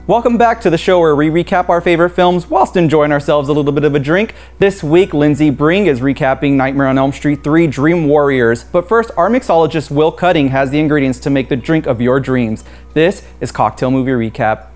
Welcome back to the show where we recap our favorite films whilst enjoying ourselves a little bit of a drink. This week, Lindsay Bring is recapping Nightmare on Elm Street 3 Dream Warriors. But first, our mixologist Will Cutting has the ingredients to make the drink of your dreams. This is Cocktail Movie Recap.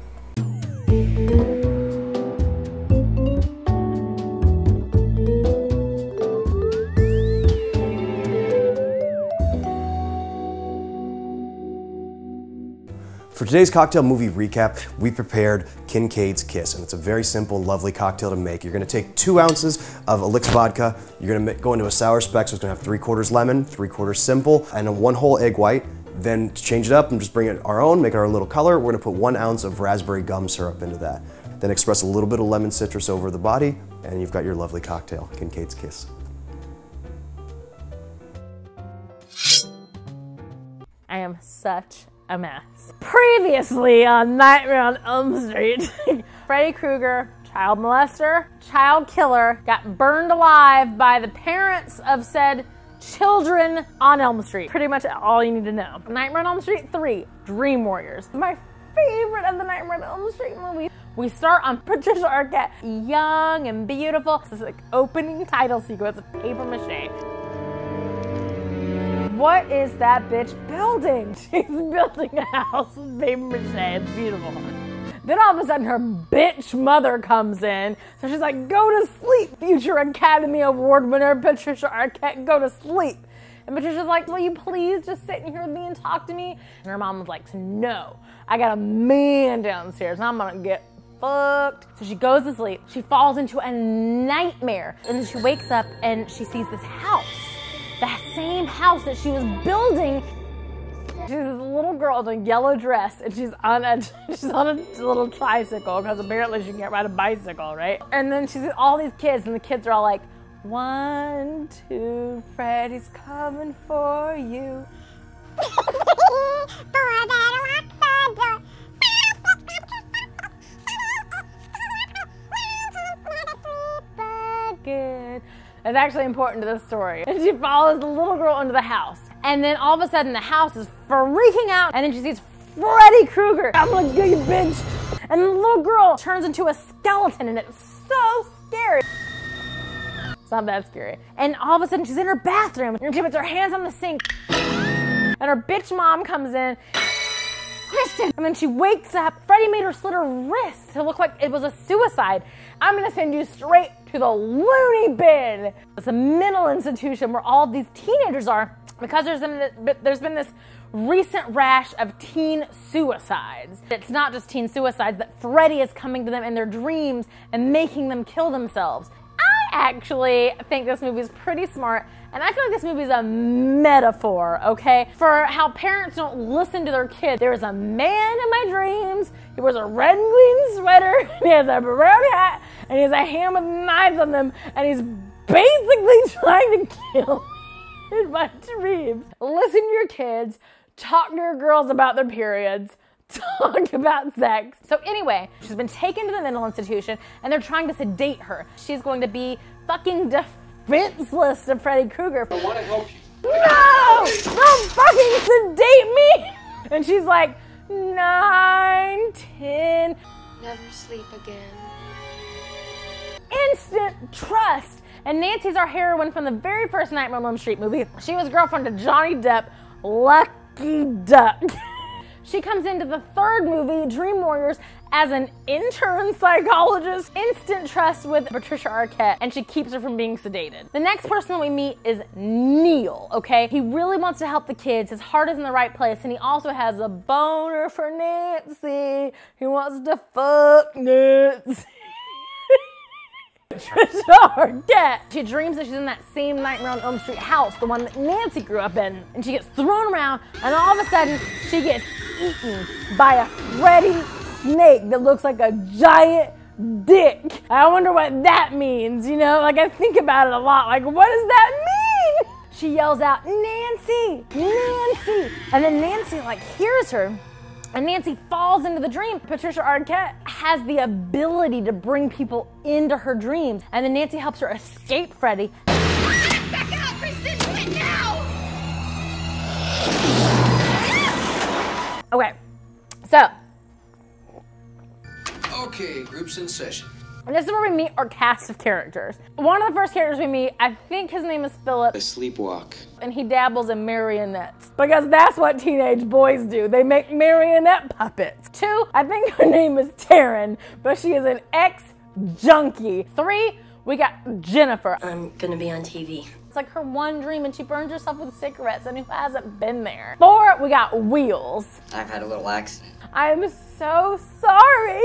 For today's cocktail movie recap, we prepared Kincaids Kiss, and it's a very simple, lovely cocktail to make. You're gonna take 2 ounces of Elixir vodka, you're gonna go into a sour spec, so it's gonna have 3/4 lemon, 3/4 simple, and a 1 whole egg white. Then to change it up and just bring it our own, make it our little color, we're gonna put 1 ounce of raspberry gum syrup into that. Then express a little bit of lemon citrus over the body, and you've got your lovely cocktail, Kincaids Kiss. I am such a mess. Previously on Nightmare on Elm Street, Freddy Krueger, child molester, child killer, got burned alive by the parents of said children on Elm Street. Pretty much all you need to know. Nightmare on Elm Street 3, Dream Warriors. My favorite of the Nightmare on Elm Street movies. We start on Patricia Arquette, young and beautiful. This is like opening title sequence of paper mache. What is that bitch building? She's building a house with paper mache. It's beautiful. Then all of a sudden her bitch mother comes in. So she's like, go to sleep, future Academy Award winner Patricia Arquette, go to sleep. And Patricia's like, will you please just sit in here with me and talk to me? And her mom was like, no, I got a man downstairs and I'm gonna get fucked. So she goes to sleep. She falls into a nightmare. And then she wakes up and she sees this house. That same house that she was building. She's this little girl in a yellow dress and she's on a little tricycle because apparently she can't ride a bicycle, right? And then she sees all these kids and the kids are all like, 1, 2, Freddy's coming for you. It's actually important to this story. And she follows the little girl into the house. And then all of a sudden the house is freaking out. And then she sees Freddy Krueger. I'm gonna get you, bitch. And the little girl turns into a skeleton and it's so scary. It's not that scary. And all of a sudden she's in her bathroom and she puts her hands on the sink. And her bitch mom comes in. Kristen! And then she wakes up. Freddy made her slit her wrist to look like it was a suicide. I'm gonna send you straight to the loony bin. It's a mental institution where all of these teenagers are because there's been this recent rash of teen suicides. It's not just teen suicides, but Freddy is coming to them in their dreams and making them kill themselves. I actually think this movie is pretty smart, and I feel like this movie is a metaphor, okay, for how parents don't listen to their kids. There is a man in my dreams. He wears a red and green sweater, he has a brown hat, and he has a hand with knives on them, and he's basically trying to kill me in my dreams. Listen to your kids, talk to your girls about their periods, talk about sex. So anyway, she's been taken to the mental institution and they're trying to sedate her. She's going to be fucking defenseless to Freddy Krueger. I want to help you. No! Don't fucking sedate me! And she's like, 9, 10. Never sleep again. Instant trust. And Nancy's our heroine from the very first Nightmare on Elm Street movie. She was girlfriend to Johnny Depp, Lucky Duck. She comes into the 3rd movie, Dream Warriors, as an intern psychologist, instant trust with Patricia Arquette, and she keeps her from being sedated. The next person that we meet is Neil, okay? He really wants to help the kids. His heart is in the right place, and he also has a boner for Nancy. He wants to fuck Nancy. Patricia Arquette. She dreams that she's in that same Nightmare on Elm Street house, the one that Nancy grew up in, and she gets thrown around, and all of a sudden, she gets eaten by a Freddy snake that looks like a giant dick. I wonder what that means, you know? Like, I think about it a lot. Like, what does that mean? She yells out, Nancy, Nancy. And then Nancy, like, hears her. And Nancy falls into the dream. Patricia Arquette has the ability to bring people into her dreams. And then Nancy helps her escape Freddy. Back out, Kristen! Do it now! Okay, so Okay, group's in session. And this is where we meet our cast of characters. One of the first characters we meet, I think his name is Philip. A sleepwalk. And he dabbles in marionettes. Because that's what teenage boys do. They make marionette puppets. 2, I think her name is Taryn, but she is an ex-junkie. 3, we got Jennifer. I'm gonna be on TV. It's like her one dream and she burns herself with cigarettes, and who hasn't been there? 4, we got Wheels. I've had a little accident. I'm so sorry.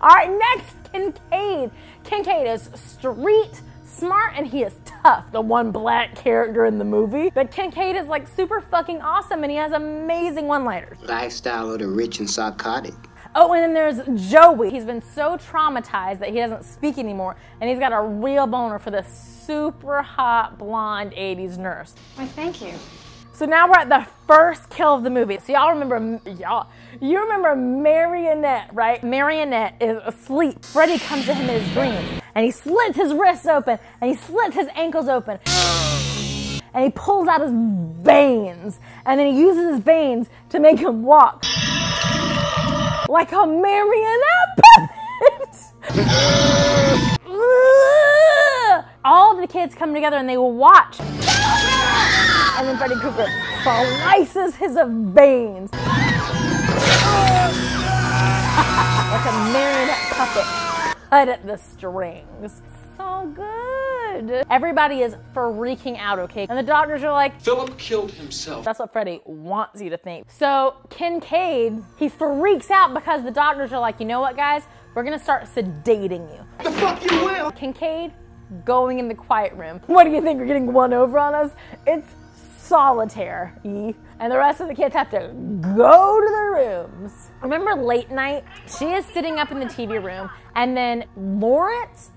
All right, next, Kincaid. Kincaid is street smart and he is tough. The one black character in the movie. But Kincaid is like super fucking awesome and he has amazing one-liners. Lifestyle of the rich and psychotic. Oh, and then there's Joey. He's been so traumatized that he doesn't speak anymore, and he's got a real boner for this super hot blonde 80s nurse. Why, thank you. So now we're at the first kill of the movie. So y'all remember, you remember Marionette, right? Marionette is asleep. Freddy comes to him in his dreams, and he slits his wrists open, and he slits his ankles open, and he pulls out his veins, and then he uses his veins to make him walk like a marionette puppet. All of the kids come together and they will watch. And then Freddy Krueger slices his veins. Like a marionette puppet cut at the strings. So good. Everybody is freaking out, okay? And the doctors are like, Philip killed himself. that's what Freddy wants you to think. So Kincaid, he freaks out because the doctors are like, you know what, guys? We're gonna start sedating you. The fuck you will! Kincaid, going in the quiet room. What do you think, we're getting one over on us? It's solitaire. And the rest of the kids have to go to their rooms. Remember late night? She is sitting up in the TV room, and then Lawrence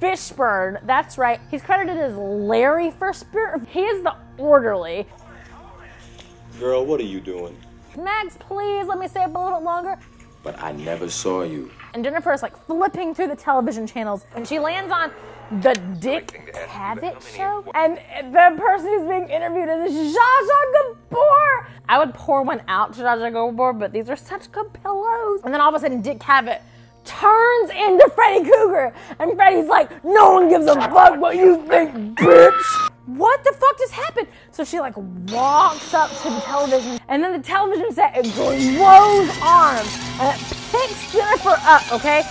Fishburne, that's right, he's credited as Larry Fishburne. He is the orderly. Girl, what are you doing? Max, please let me stay up a little bit longer. But I never saw you. And Jennifer is like flipping through the television channels, and she lands on the Dick Cavett show. And the person who's being interviewed is Zsa Zsa Gabor. I would pour one out to Zsa Zsa Gabor, but these are such good pillows. And then all of a sudden, Dick Cavett turns into Freddy Krueger, and Freddy's like, no one gives a fuck what you think, bitch. What the fuck just happened? So she like walks up to the television, and then the television set, it grows arms, and it picks Jennifer up, okay?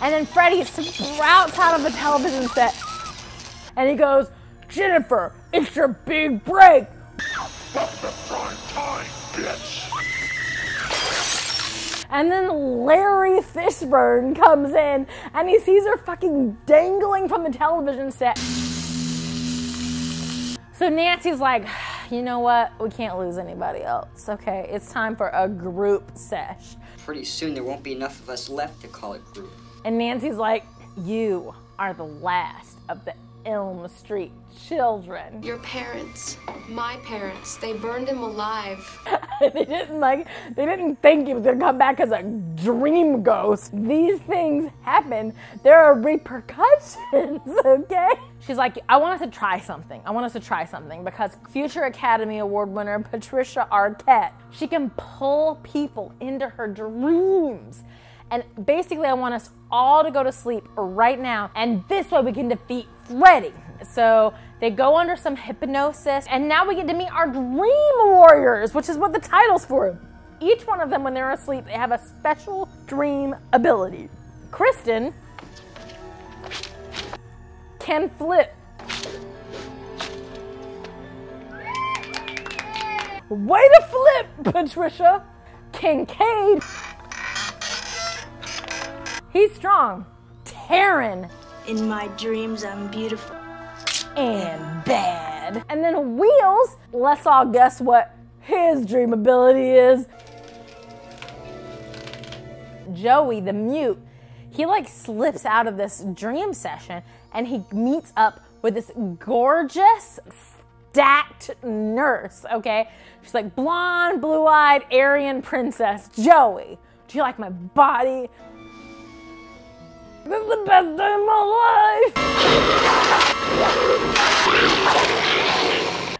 And then Freddy sprouts out of the television set, and he goes, Jennifer, it's your big break. And then Larry Fishburne comes in, and he sees her fucking dangling from the television set. So Nancy's like, you know what? We can't lose anybody else, okay? It's time for a group sesh. Pretty soon there won't be enough of us left to call it group. And Nancy's like, you are the last of the Elm Street children. Your parents, my parents, they burned him alive. They didn't think he was gonna come back as a dream ghost. These things happen. There are repercussions, okay? She's like, I want us to try something because future Academy Award winner Patricia Arquette, she can pull people into her dreams. And basically, I want us all to go to sleep right now, and this way we can defeat Freddy. So they go under some hypnosis, and now we get to meet our Dream Warriors, which is what the title's for. Each one of them, when they're asleep, they have a special dream ability. Kristen can flip. Way to flip, Patricia. Kincaid, he's strong. Taryn, In my dreams, I'm beautiful. and bad. And then Wheels, let's all guess what his dream ability is. Joey, the mute, he like slips out of this dream session and he meets up with this gorgeous, stacked nurse, okay? She's like blonde, blue-eyed, Aryan princess. Joey, do you like my body? This is the best day of my life.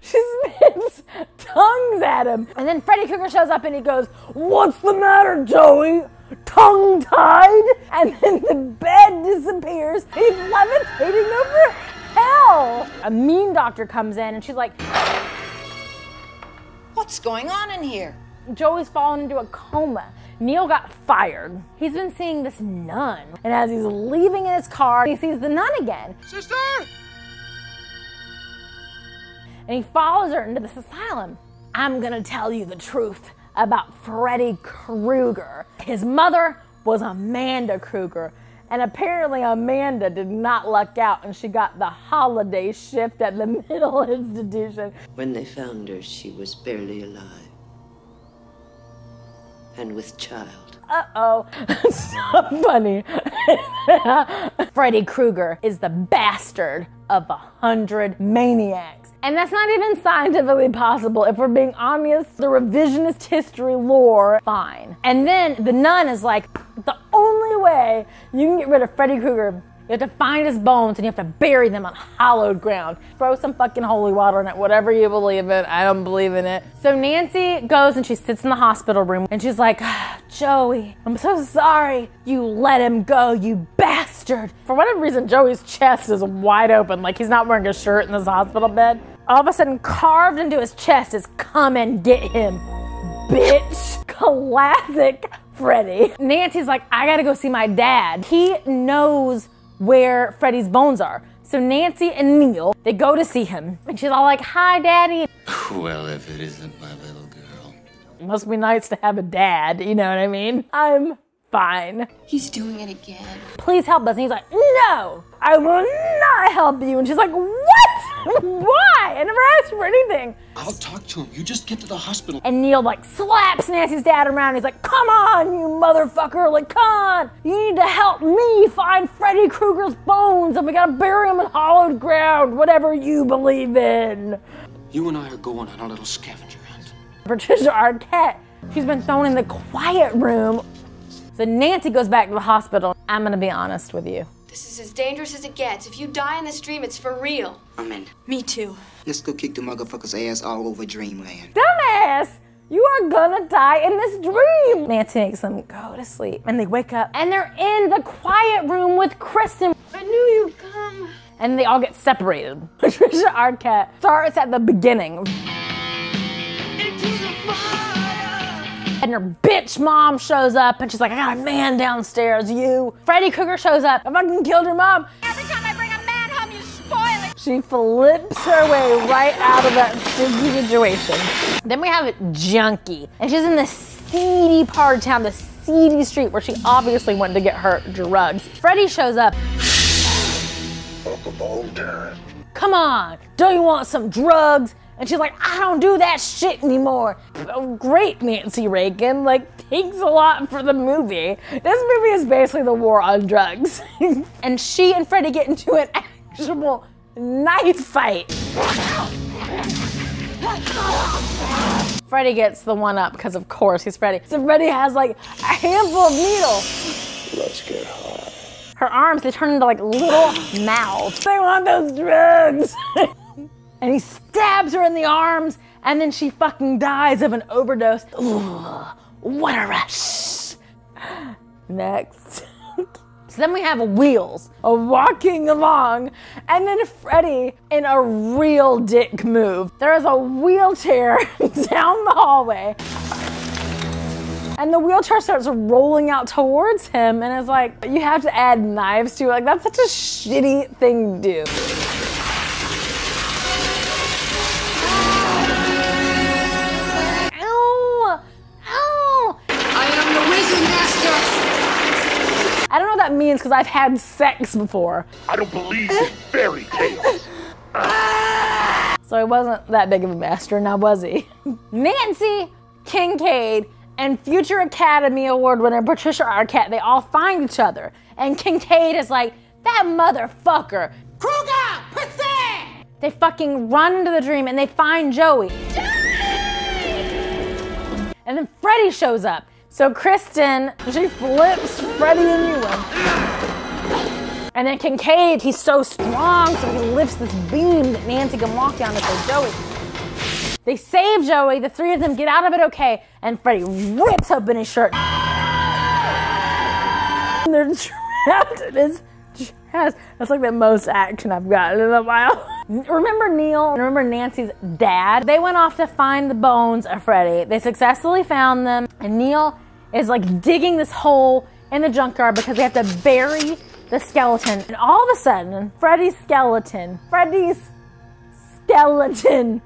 She spits tongues at him. And then Freddy Krueger shows up and he goes, what's the matter, Joey? tongue-tied, and then the bed disappears. He's levitating over hell. A mean doctor comes in and she's like, what's going on in here? Joey's fallen into a coma. Neil got fired. He's been seeing this nun, and as he's leaving in his car, he sees the nun again. Sister! And he follows her into this asylum. I'm gonna tell you the truth about Freddy Krueger. His mother was Amanda Krueger, and apparently Amanda did not luck out, and she got the holiday shift at the mental institution. When they found her, she was barely alive. And with child. Uh-oh, so funny. Freddy Krueger is the bastard of 100 maniacs. And that's not even scientifically possible. If we're being honest, the revisionist history lore, fine. And then the nun is like, the only way you can get rid of Freddy Krueger, you have to find his bones and you have to bury them on hallowed ground. Throw some fucking holy water in it, whatever you believe in. I don't believe in it. So Nancy goes and she sits in the hospital room and she's like, Joey, I'm so sorry you let him go, you bastard. For whatever reason, Joey's chest is wide open, like he's not wearing a shirt in this hospital bed. All of a sudden, carved into his chest is come and get him, bitch. Classic Freddy. Nancy's like, I gotta go see my dad. He knows where Freddy's bones are. So Nancy and Neil, they go to see him. And she's all like, hi, Daddy. Well, if it isn't my little girl. It must be nice to have a dad, you know what I mean? I'm fine. He's doing it again. Please help us. And he's like, no, I will not help you. And she's like, what? Why? I never asked for anything. I'll talk to him. You just get to the hospital. And Neil like slaps Nancy's dad around. He's like, come on, you motherfucker. Like, come on. You need to help me find Freddy Krueger's bones and we gotta bury him in hollowed ground, whatever you believe in. You and I are going on a little scavenger hunt. Patricia Arquette, she's been thrown in the quiet room. So Nancy goes back to the hospital. I'm gonna be honest with you. This is as dangerous as it gets. If you die in this dream, it's for real. I'm in. Me too. Let's go kick the motherfucker's ass all over dreamland. Dumbass! You are gonna die in this dream! Nancy makes them go to sleep. And they wake up and they're in the quiet room with Kristen. I knew you'd come. And they all get separated. Patricia Arquette starts at the beginning. Into the fire! And her bitch mom shows up and she's like, I got a man downstairs, you. Freddy Krueger shows up. I fucking killed your mom. Every time I bring a man home, you spoil it. She flips her way right out of that sticky situation. Then we have Junkie. And she's in the seedy part of town, the seedy street where she obviously wanted to get her drugs. Freddy shows up. Come on, don't you want some drugs? And she's like, I don't do that shit anymore. Oh, great, Nancy Reagan. Like, thanks a lot for the movie. This movie is basically the war on drugs. And she and Freddy get into an actual knife fight. Freddy gets the one up because, of course, he's Freddy. So Freddy has like a handful of needles. Let's get high. Her arms, they turn into like little mouths. They want those drugs. And he stabs her in the arms, and then she fucking dies of an overdose. Ooh, what a rush. Next. So then we have Wheels walking along, and then Freddy, in a real dick move, there is a wheelchair down the hallway. And the wheelchair starts rolling out towards him, and it's like, you have to add knives to it. Like, that's such a shitty thing to do. I don't know what that means because I've had sex before. I don't believe in fairy tales. So he wasn't that big of a master, now was he? Nancy, Kincaid, and future Academy Award winner Patricia Arquette, they all find each other. And Kincaid is like, that motherfucker. Krueger, pussy! They fucking run into the dream and they find Joey. And then Freddy shows up. So Kristen, she flips Freddy a new one. And then Kincaid, he's so strong, so he lifts this beam that Nancy can walk down to save Joey. They save Joey, the three of them get out of it okay, and Freddy rips open his shirt. they're trapped in his chest. That's like the most action I've gotten in a while. Remember Neil and remember Nancy's dad? They went off to find the bones of Freddy. They successfully found them, and Neil is like digging this hole in the junkyard because they have to bury the skeleton. And all of a sudden, Freddy's skeleton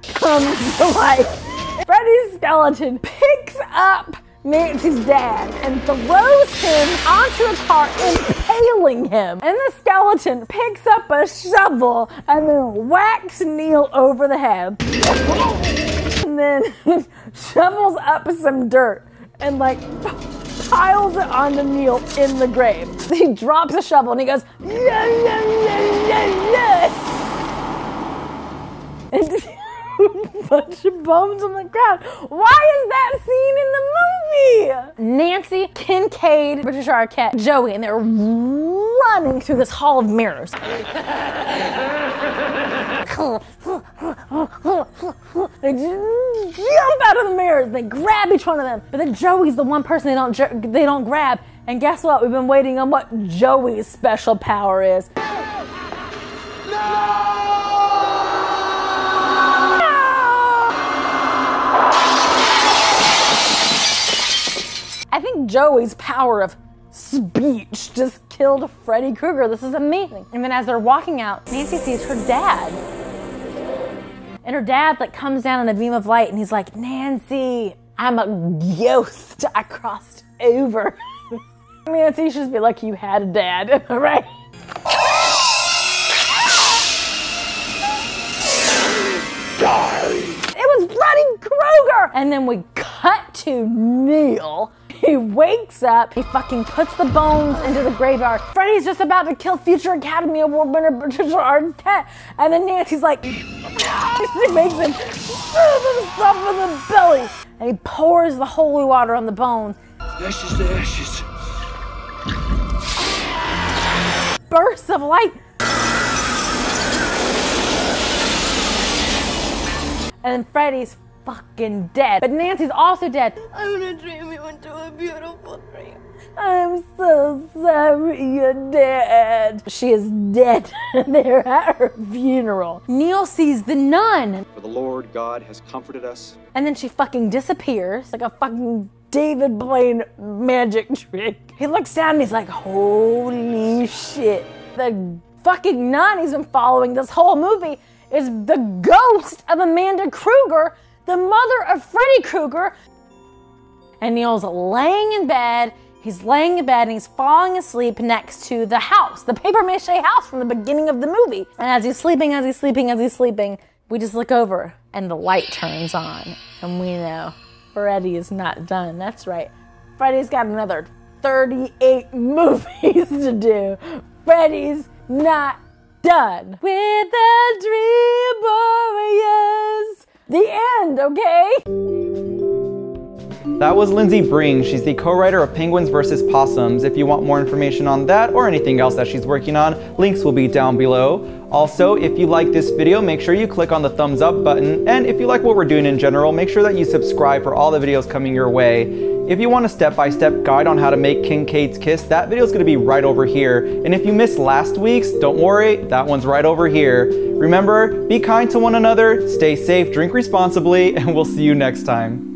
comes to life. Freddy's skeleton picks up Nancy's dad and throws him onto a car, impaling him. And the skeleton picks up a shovel and then whacks Neil over the head. And then shovels up some dirt and like piles it onto Neil in the grave. He drops a shovel and he goes, yeah, yeah, yeah, yeah, yeah. And a bunch of bones on the ground. Why is that scene in the movie? Nancy, Kincaid, Patricia Arquette, Joey, and they're running through this hall of mirrors. They just jump out of the mirrors. They grab each one of them. But then Joey's the one person they don't grab. And guess what? We've been waiting on what Joey's special power is. I think Joey's power of speech just killed Freddy Krueger. This is amazing. And then as they're walking out, Nancy sees her dad. And her dad like comes down in a beam of light and he's like, Nancy, I'm a ghost. I crossed over. Nancy, you should just be lucky you had a dad, am I right? It was Freddy Krueger! And then we cut to Neil. He wakes up, he fucking puts the bones into the graveyard. Freddy's just about to kill future Academy Award winner Patricia Arquette. And then Nancy's like, she makes him stab himself in the belly. And he pours the holy water on the bones. Ashes to ashes. Bursts of light. And then Freddy's fucking dead. But Nancy's also dead. I'm in a dream. You went to a beautiful dream. I'm so sorry you're dead. She is dead. They're at her funeral. Neil sees the nun. For the Lord God has comforted us. And then she fucking disappears like a fucking David Blaine magic trick. He looks down and he's like, holy shit. The fucking nun he's been following this whole movie is the ghost of Amanda Krueger, the mother of Freddy Krueger. And Neil's laying in bed. He's laying in bed and he's falling asleep next to the house, the paper mache house from the beginning of the movie. And as he's sleeping, we just look over and the light turns on. And we know Freddy is not done. That's right. Freddy's got another 38 movies to do. Freddy's not done. With the Dream Warriors. The end, okay? That was Lindsay Bring. She's the co-writer of Penguins vs. Possums. If you want more information on that or anything else that she's working on, links will be down below. Also, if you like this video, make sure you click on the thumbs up button. And if you like what we're doing in general, make sure that you subscribe for all the videos coming your way. If you want a step-by-step guide on how to make Kincaids Kiss, that video is going to be right over here. And if you missed last week's, don't worry, that one's right over here. Remember, be kind to one another, stay safe, drink responsibly, and we'll see you next time.